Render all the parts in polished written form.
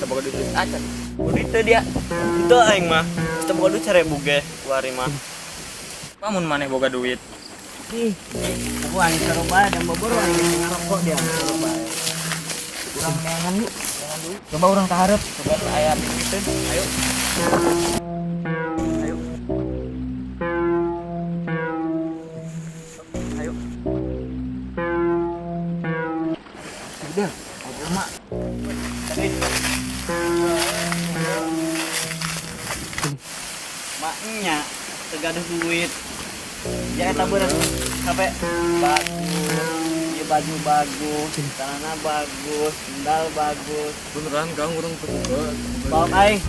kita boga duit acan. Duit dia. Itu aing mah. Kita boga duit 1000 ge kuari mah. Pamun maneh boga duit. Ih, aku aing saroba dan bobor aing ngarokok dia saroba. Kurang neangan yuk. Jangan dulu. Coba orang kaharep, coba aya duiteun. Ayo. Ayo. Ayo. Udah, ayo mak. Tadi. Maknya tegaduh duit. Ya eta beurang sampai bagus, ya baju bagus, celana bagus, sendal bagus. Beneran Kang urang petugas. Bawa aing.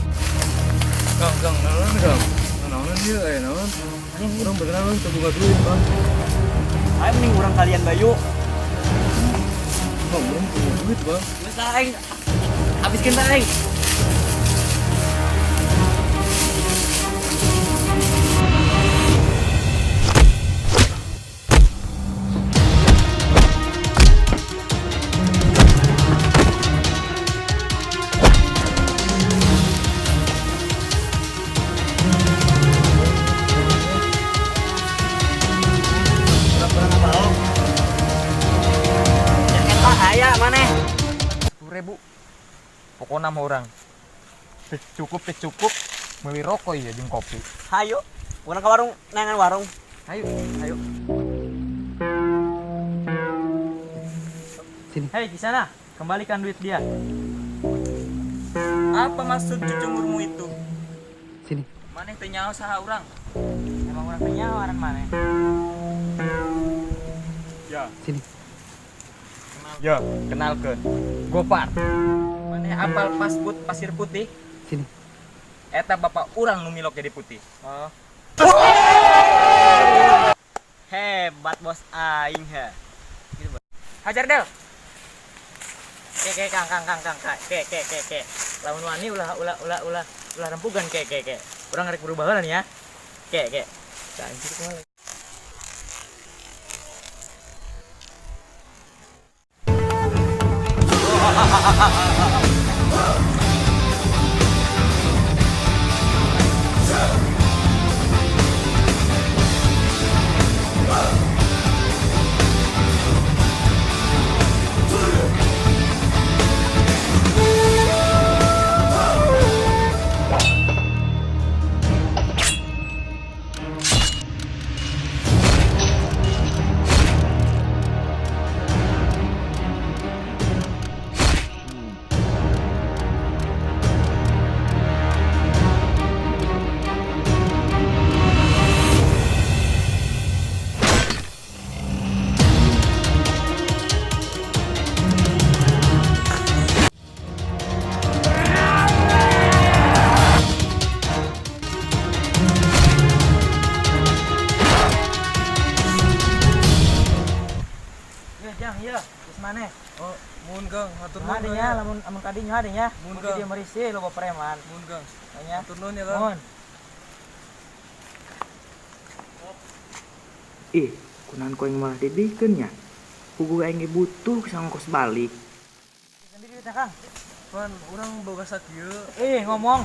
Kang, naon Kang? Naon ieu aya naon? Urang beneran teu boga duit, Bang. Aing mending urang kalian bayu. Bang, urang punya duit, Bang. Geus aing. Habiskeun teh aing. Aya maneh 10.000 pokoknya mah orang cukup meuli rokok ya jeung kopi. Hayu urang ka warung neangan warung. Hayu sini. Hei di sana kembalikan duit dia. Apa maksud cucungurmu itu? Sini. Maneh teu nyaho saha urang? Emang urang teh nyaho aran maneh. Ya, Sini. ya, kenalkeun. Gopar. Maneh apal pasput pasir putih? Sini. Eta bapak urang nu milok jadi putih. Oh. Hebat bos aing he. Gitu, Bos. Hajar Del. Kang. Ke. Lamun wani ulah rempugan ke. Urang rek berubah heula nih ya. Ke. Anjir kumaha. Jang ieu geus maneh. Oh, mun Kang, hatur nuhun. Hadinya lamun kadinya hadinya. Mun Mun dia merisi loba preman. Mun Kang. Nya. Hatur nuhun ya Kang. Mun. Kunaon koe malah didikeun nya. Pugu aing butuh sangkos balik. Sendiri teh Kang. Pan, urang boga sakieu. Ngomong.